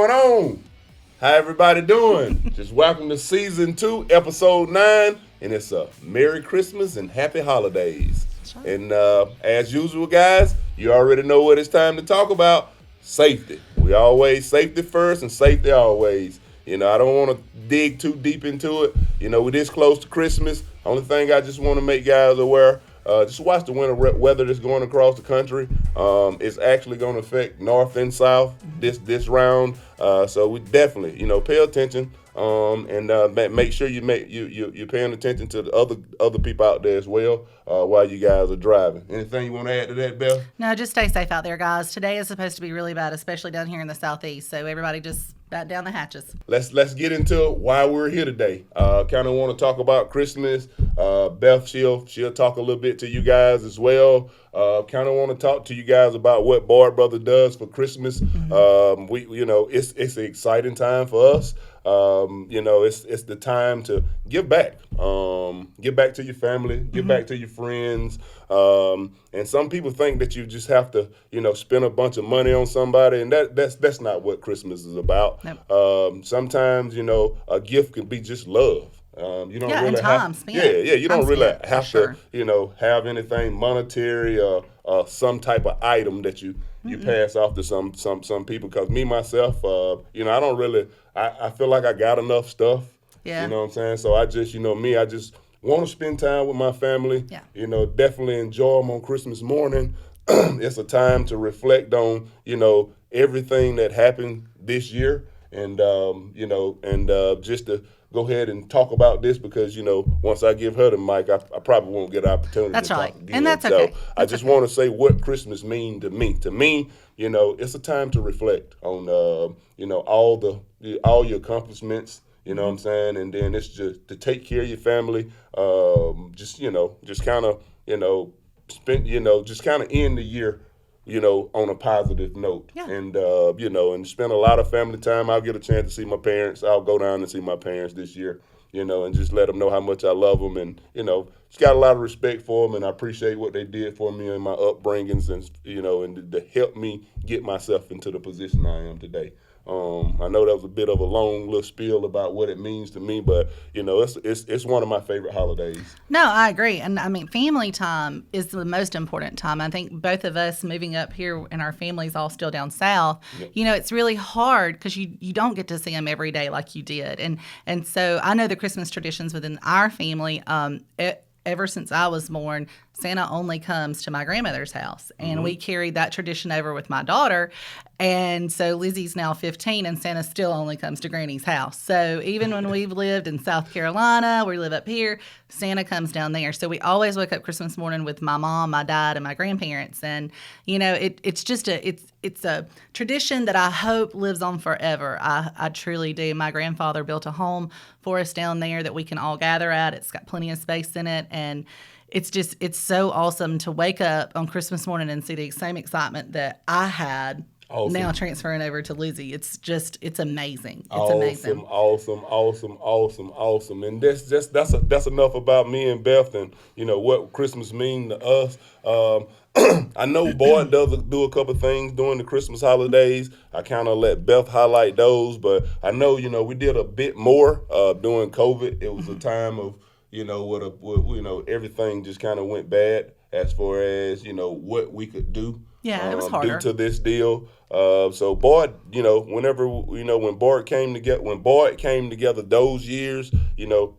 going on? How everybody doing? Just welcome to season 2, episode 9, and it's a Merry Christmas and Happy Holidays. Sure. And as usual, guys, you already know what it's time to talk about: safety. We always safety first and safety always. You know, I don't want to dig too deep into it. You know, we're this close to Christmas. Only thing I just want to make guys aware. Just watch the winter weather that's going across the country. It's actually going to affect north and south this round. So we definitely, pay attention. And make sure you're paying attention to the other people out there as well while you guys are driving. Anything you want to add to that, Beth? No, just stay safe out there, guys. Today is supposed to be really bad, especially down here in the southeast. So everybody just batten down the hatches. Let's get into why we're here today. Kind of want to talk about Christmas. Beth, she'll talk a little bit to you guys as well. Kind of want to talk to you guys about what Boyd Brother does for Christmas. It's an exciting time for us. It's the time to give back. Give back to your family, give back to your friends. And some people think that you just have to, spend a bunch of money on somebody, and that's not what Christmas is about. Nope. Sometimes, a gift could be just love. You don't really and time have, spent. You don't really spent, have sure. to, have anything monetary or some type of item that you pass off to some people. Because me myself, I don't really. I feel like I got enough stuff. Yeah. You know what I'm saying? So I just, I just want to spend time with my family. Yeah. Definitely enjoy them on Christmas morning. It's a time to reflect on, everything that happened this year, and just to go ahead and talk about this because, once I give her the mic, I probably won't get an opportunity That's to right. talk again. And that's okay. So I just want to say what Christmas means to me. To me, it's a time to reflect on, all your accomplishments, you know what I'm saying? And then it's just to take care of your family, just kind of, just kind of end the year, on a positive note. Yeah. And, and spend a lot of family time. I'll get a chance to see my parents. I'll go down and see my parents this year, and just let them know how much I love them. And, just got a lot of respect for them, and I appreciate what they did for me in my upbringings and, and to help me get myself into the position I am today. I know that was a bit of a long little spiel about what it means to me, but it's one of my favorite holidays. No, I agree. And I mean, family time is the most important time. I think both of us moving up here and our families all still down south, Yep. It's really hard because you don't get to see them every day like you did. And so I know the Christmas traditions within our family, ever since I was born, Santa only comes to my grandmother's house. And we carried that tradition over with my daughter. And so Lizzie's now 15 and Santa still only comes to Granny's house. So even when we've lived in South Carolina, we live up here, Santa comes down there. So we always wake up Christmas morning with my mom, my dad, and my grandparents. And, it's a tradition that I hope lives on forever. I truly do. My grandfather built a home for us down there that we can all gather at. It's got plenty of space in it. And it's so awesome to wake up on Christmas morning and see the same excitement that I had. Awesome. Now transferring over to Lizzie. It's amazing. Awesome. And that's enough about me and Beth and, what Christmas means to us. I know Boyd does do a couple things during the Christmas holidays. I kind of let Beth highlight those, but I know, we did a bit more during COVID. It was a time of, everything just kind of went bad as far as, what we could do. Yeah, it was harder. Due to this deal. So Boyd, when Boyd came together those years,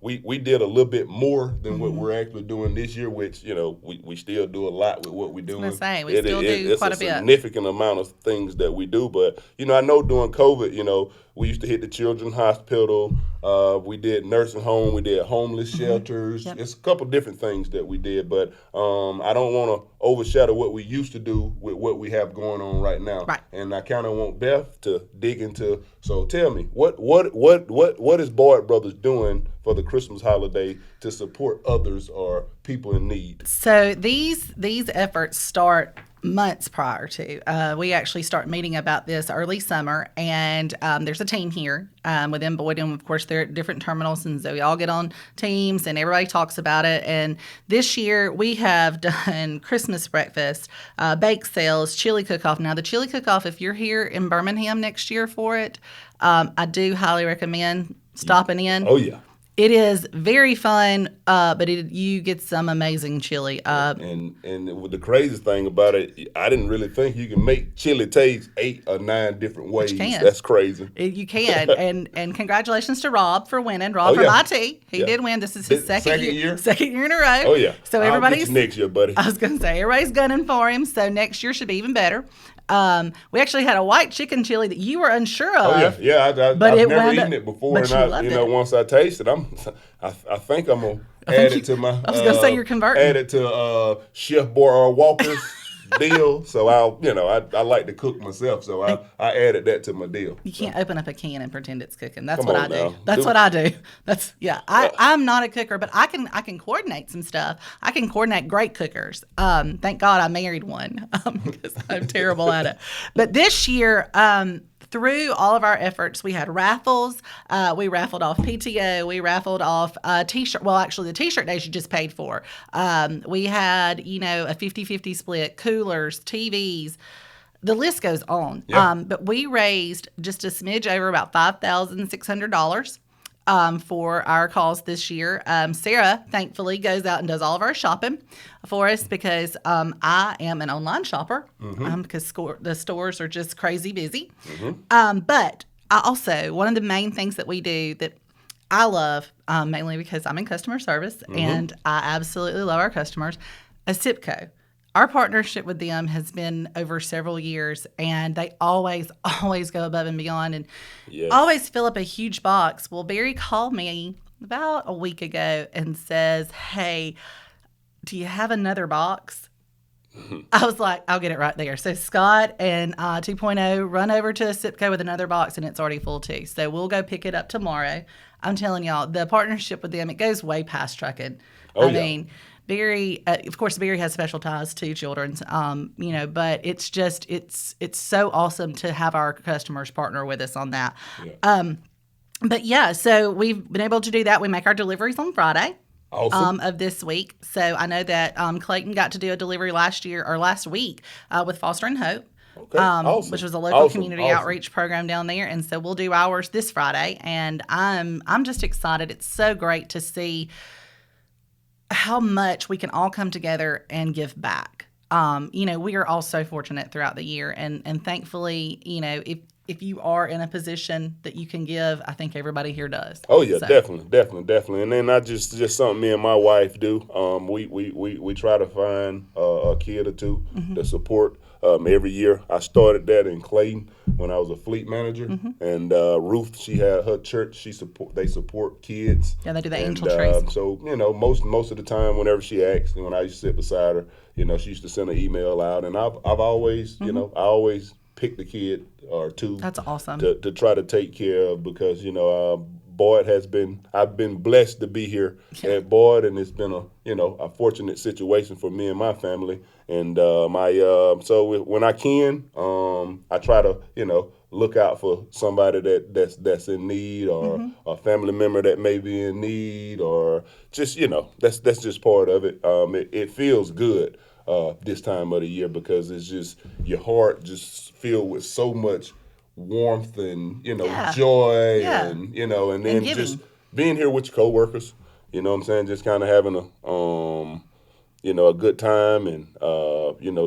we did a little bit more than what we're actually doing this year, which, we still do a lot with what we're doing. I was gonna say, we still do quite a bit. It's a significant amount of things that we do. But, I know during COVID, we used to hit the children's hospital. We did nursing home. We did homeless shelters. Yep. It's a couple different things that we did. But I don't want to overshadow what we used to do with what we have going on right now. Right. And I kind of want Beth to dig into. So tell me, what is Boyd Brothers doing for the Christmas holiday to support others or people in need? So these efforts start months prior to. We actually start meeting about this early summer, and there's a team here within Boyd, and of course they're at different terminals, and so we all get on teams, and everybody talks about it. And this year we have done Christmas breakfast, bake sales, chili cook-off. Now the chili cook-off, if you're here in Birmingham next year for it, I do highly recommend stopping in. Oh, yeah. It is very fun, but you get some amazing chili. And the craziest thing about it, I didn't really think you can make chili taste 8 or 9 different ways. You can. That's crazy. You can. and congratulations to Rob for winning. Rob from IT. He did win. This is his second year. Second year in a row. Oh, yeah. So I'll get you next year, buddy. I was going to say, everybody's gunning for him. So next year should be even better. We actually had a white chicken chili that you were unsure of. Oh, yeah. I've never eaten it before. But and once I taste it, I think I'm going to add it to my. I was going to say you're converting. Add it to Chef Walker's deal. So I like to cook myself. So I added that to my deal. You can't open up a can and pretend it's cooking. That's Come what on I do. now. That's what I do. I'm not a cooker, but I can coordinate some stuff. I can coordinate great cookers. Thank God I married one because I'm terrible at it. But this year, through all of our efforts, we had raffles. We raffled off PTO. We raffled off T-shirt. Well, actually, the T-shirt days you just paid for. We had, a 50-50 split, coolers, TVs. The list goes on. Yeah. But we raised just a smidge over about $5,600 for our cause this year. Sarah, thankfully, goes out and does all of our shopping for us because I am an online shopper because the stores are just crazy busy. But I also, one of the main things that we do that I love, mainly because I'm in customer service and I absolutely love our customers, a SIPCO. Our partnership with them has been over several years, and they always go above and beyond and always fill up a huge box. Well, Barry called me about a week ago and says, "Hey, do you have another box?" I was like, "I'll get it right there." So Scott and 2.0 run over to SIPCO with another box, and it's already full too. So we'll go pick it up tomorrow. I'm telling y'all, the partnership with them, it goes way past trucking. I mean, Barry, of course, Barry has special ties to children's, but it's just, it's so awesome to have our customers partner with us on that. Yeah. So we've been able to do that. We make our deliveries on Friday. Awesome. Of this week. So I know that Clayton got to do a delivery last week with Foster and Hope. Okay. Awesome. Which was a local community outreach program down there. And so we'll do ours this Friday. And I'm just excited. It's so great to see how much we can all come together and give back. We are all so fortunate throughout the year, and thankfully, if you are in a position that you can give, I think everybody here does. Oh yeah, so. Definitely. And then not just something me and my wife do. We try to find a kid or two to support. Every year, I started that in Clayton when I was a fleet manager, and Ruth, she had her church. They support kids. Yeah, they do the angel trees. So most of the time, whenever she asked, when I used to sit beside her, she used to send an email out, and I've always, I always pick the kid or two. That's awesome. To try to take care of because Boyd I've been blessed to be here at Boyd, and it's been a fortunate situation for me and my family. And so when I can, I try to look out for somebody that's in need, or a family member that may be in need, or just that's just part of it. It feels good this time of the year because it's just your heart just filled with so much warmth and joy and and then just being here with your coworkers, what I'm saying, just kind of having a good time and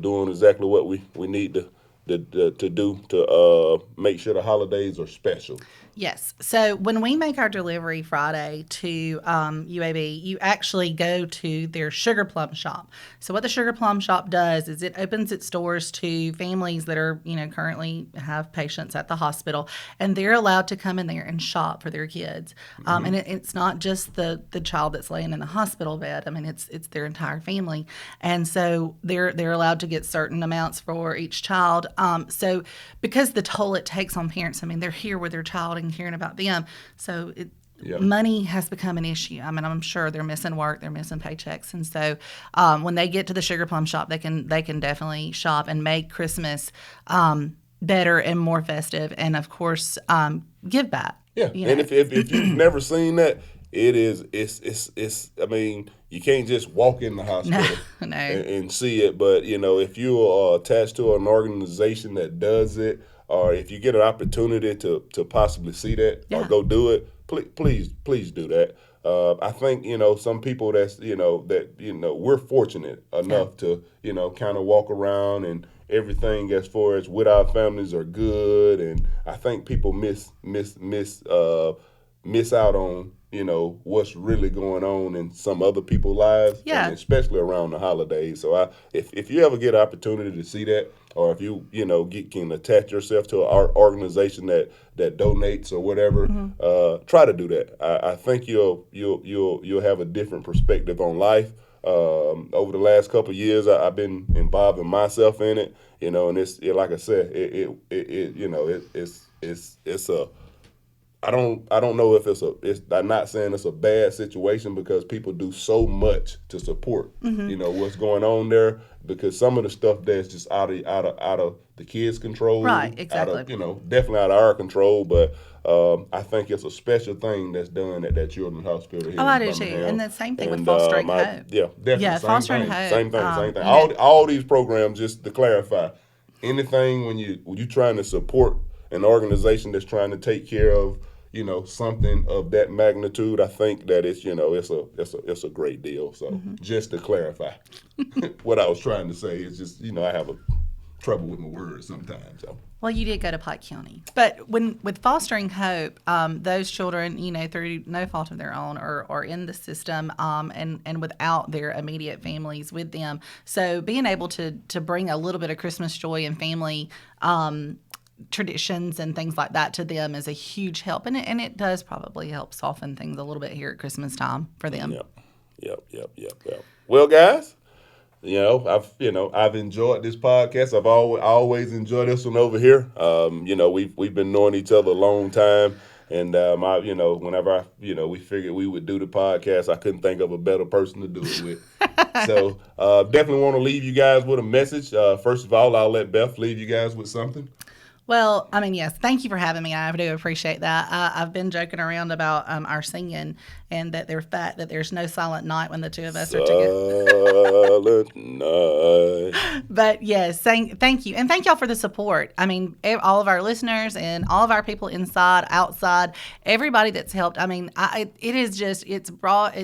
doing exactly what we need to do to make sure the holidays are special. Yes. So when we make our delivery Friday to UAB, you actually go to their Sugar Plum shop. So what the Sugar Plum shop does is it opens its doors to families that are, currently have patients at the hospital, and they're allowed to come in there and shop for their kids. And it's not just the child that's laying in the hospital bed. I mean, it's their entire family. And so they're allowed to get certain amounts for each child. So because the toll it takes on parents, I mean, they're here with their child and caring about them. So Yeah. money has become an issue. I mean, I'm sure they're missing work, they're missing paychecks, and so when they get to the Sugar Plum shop, they can definitely shop and make Christmas better and more festive, and of course, give back. Yeah, You and know. if you've never seen that, it's. I mean, you can't just walk in the hospital No. and see it. But if you are attached to an organization that does it, or if you get an opportunity to possibly see that or Yeah. go do it, please do that. I think some people that we're fortunate enough to kind of walk around and everything as far as with our families are good, and I think people miss out on what's really going on in some other people's lives, Yeah. and especially around the holidays. So if you ever get an opportunity to see that, or if you can attach yourself to an organization that donates or whatever, try to do that. I think you'll have a different perspective on life. Over the last couple of years, I've been involving myself in it, and it's like I said, it's a. I don't know if I'm not saying it's a bad situation, because people do so much to support, what's going on there, because some of the stuff that's just out of the kids' control, Right, exactly. out of, definitely out of our control, but I think it's a special thing that's done at that children's hospital here in I do too. Birmingham. And the same thing with Fostering Hope. Yeah, definitely. Yeah, same Fostering thing, Hope, Same thing. you All these programs, just to clarify, anything when you trying to support an organization that's trying to take care of something of that magnitude, I think that it's a great deal. So just to clarify, what I was trying to say is just I have a trouble with my words sometimes. So. Well, you did go to Pike County, but with Fostering Hope, those children, through no fault of their own, are in the system, and without their immediate families with them. So being able to bring a little bit of Christmas joy and family traditions and things like that to them is a huge help, and it does probably help soften things a little bit here at Christmas time for them. Yep. Well, guys, I've enjoyed this podcast. I've always enjoyed this one over here. We've been knowing each other a long time, and whenever we figured we would do the podcast, I couldn't think of a better person to do it with. So definitely want to leave you guys with a message. First of all, I'll let Beth leave you guys with something. Well, I mean, yes, thank you for having me. I do appreciate that. I've been joking around about our singing, and that there's no silent night when the two of us are together. Silent night. But yes, thank you. And thank y'all for the support. I mean, all of our listeners and all of our people inside, outside, everybody that's helped. I mean, it's brought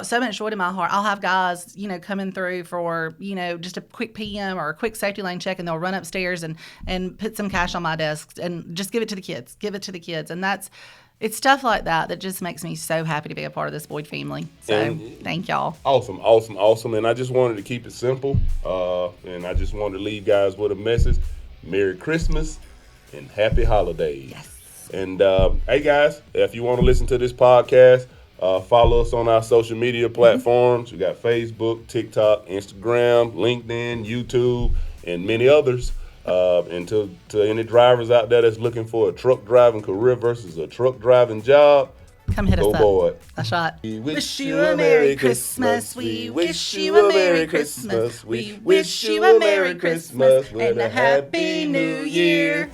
so much joy to my heart. I'll have guys, coming through for, just a quick PM or a quick safety lane check, and they'll run upstairs and put some cash on my desk and just give it to the kids. And it's stuff like that just makes me so happy to be a part of this Boyd family. So thank y'all. Awesome. And I just wanted to keep it simple. And I just wanted to leave guys with a message. Merry Christmas and happy holidays. Yes. And hey guys, if you want to listen to this podcast, follow us on our social media platforms. We got Facebook, TikTok, Instagram, LinkedIn, YouTube, and many others. And to any drivers out there that's looking for a truck driving career versus a truck driving job, come hit us go up. Boyd. That's right. We wish you a Merry Christmas. We wish you a Merry Christmas. We wish you a Merry Christmas and a Happy New Year.